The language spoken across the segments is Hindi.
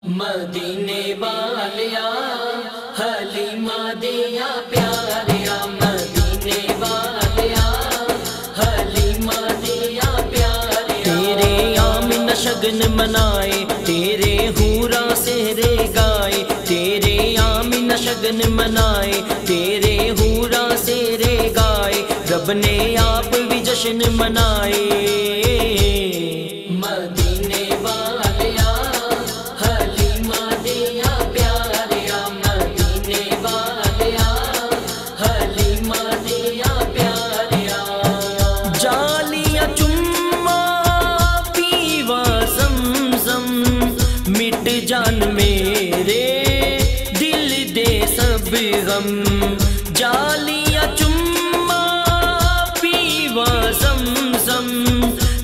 मदीने वालिया हलीमा दिया प्यारिया, मदीने वालिया हलीमा दिया प्यारिया। तेरे आमिन शगन मनाए, तेरे हूरा सेहरे गाए, तेरे आमिन शगन मनाए, तेरे हूरा सेहरे गाए, रब ने आप भी जश्न मनाए। मदीने वालिया हलीमा दिया प्यारिया, मदीने वालिया हलीमा दिया प्यारिया। जालिया चुम्मा पीवा ज़मज़म, मिट जान मेरे दिल दे सब गम। जालिया चुम्मा पीवा ज़मज़म,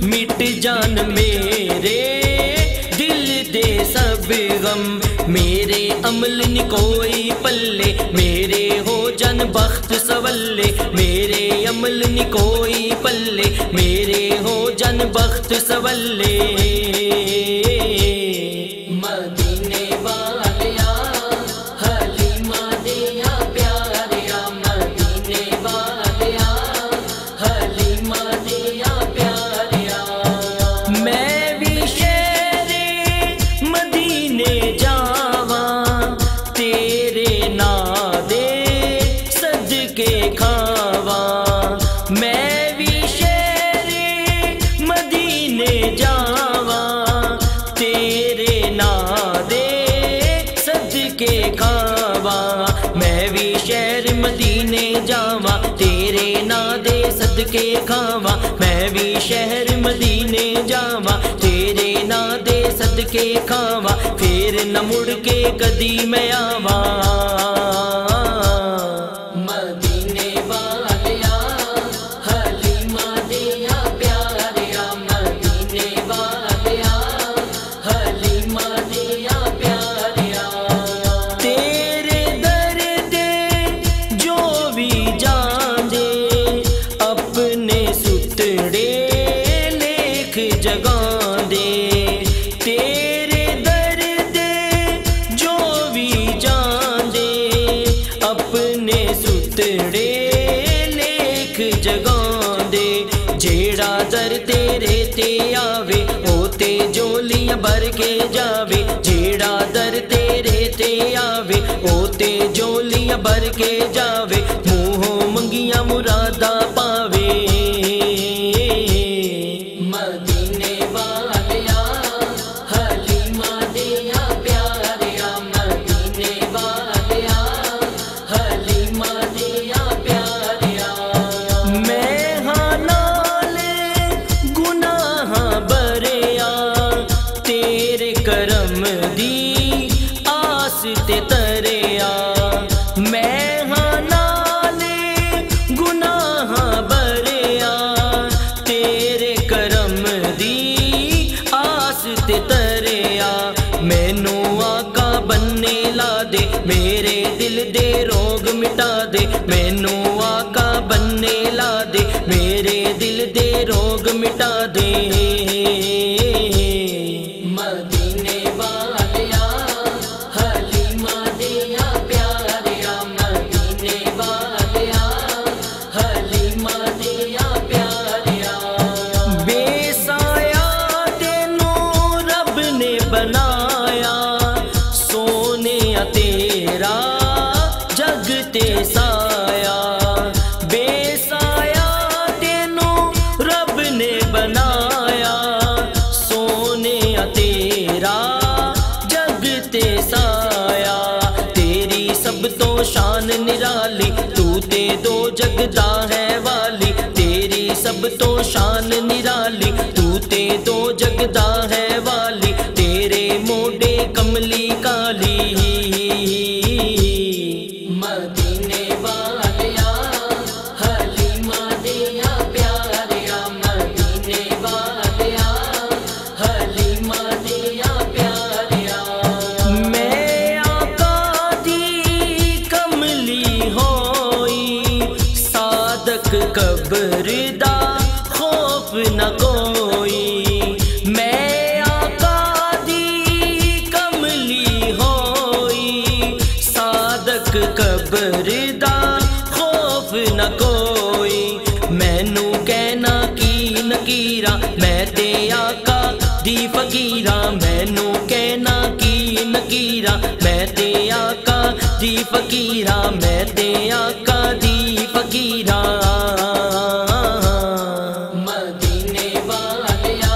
मिट जान मेरे दिल दे सब गम। मेरे अमल नि कोई पल्ले, मेरे हो जन बख्त सवल्ले, मेरे अमल नि कोई पल्ले, मेरे हो जन बख्त सवल्ले। मदीने वालिया हलीमा दिया प्यारिया, मदीने वालिया हलीमा दिया प्यारिया। मैं भी शेरे मदीने जावा, तेरे नादे सदके खावा। मैं भी शेरे मदीने जावा, तेरे नादे सदके खावा। मैं भी शहर मदीने जावा, तेरे नादे सदके खावा। मैं भी शहर मदीने जावा, तेरे नादे सदके खावा। फिर न मुड़ के कदी मैं आवा। मदीने वालिया हलीमा दिया प्यारिया, मदीने वालिया हलीमा दिया प्यारिया। तेरे दर्द जो भी जाने, अपने सुतड़े लेख जगा दे। तेरे दर्द जो भी जाने, अपने सुतड़े लेख जगा दे। जेड़ा दर तेरे ते आवे, ओते जोलियां भर के जावे। जेड़ा दर तेरे ते आवे, ओते जोलियां भर के जावे। मुँहों मंगियां मुरादा पावे। मदीने वालिया हलीमा दिया प्यारिया, मदीने वालिया हलीमा दिया प्यारिया। मैं हाँ नाल गुनाह बरिया, तेरे करम दी आस ते तरिया। मैं हाँ नाल गुनाह बरिया, तेरे करम दी आस ते तरिया। मैनू आका बनने ला दे, मेरे दिल दे रोग मिटा दे। मैनू आका बनने ला दे, मेरे दिल दे रोग मिटा दे। मदीने वालिया हलीमा दिया प्यारिया, मदीने वालिया हलीमा दिया प्यारिया। बेसाया तेनू रब ने बनाया, सोने तेरा जग ते साया। बेसाया तेनू रब ने बनाया, सोने तेरा जग ते साया। तेरी सब तो शान निराली, तू ते दो जगदा है वाली। तेरी सब तो शान निराली, तू ते दो जगदा है वाली। तेरे मोडे कमली काली। मदीने वालिया हलीमा दिया प्यारिया, मदीने वालिया हलीमा दिया प्यारिया। मैं आका दी कमली होई, सादक कब्र दा खौफ न कोई। मैं आका दी कमली कब्र दा खौफ न कोई, मैनू कहना की नकीरा मैं ते आका दी फकीरा, मैनू कहना की नकीरा मैं ते आका दी फकीरा, मैं ते आका दी फकीरा। मदीने वालिया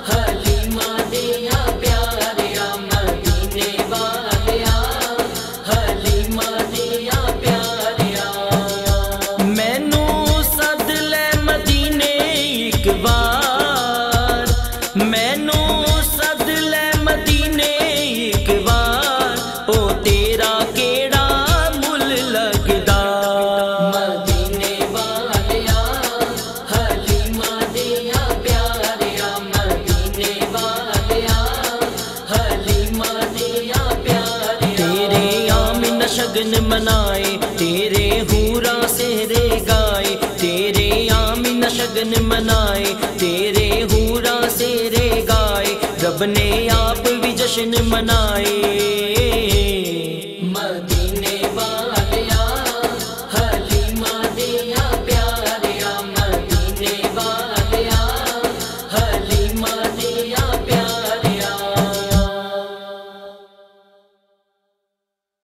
हलीमा दिया प्यारिया, मदीने वालिया हलीमा दिया प्यारिया। मैनू सद ले मदीने एक बार, मैनू सद ले मदीने एक बार, ओ तेरा केड़ा मुल लगदा। मदीने वालिया हलीमा दिया प्यारिया, मदीने वालिया हलीमा दिया प्यारिया। तेरे आमिन शगन मनाए, तेरे हूरा सेहरे गाए, तेरे आमिन शगन मनाए, तेरे हूरा सेहरे गाए, रब ने आप भी जश्न मनाए।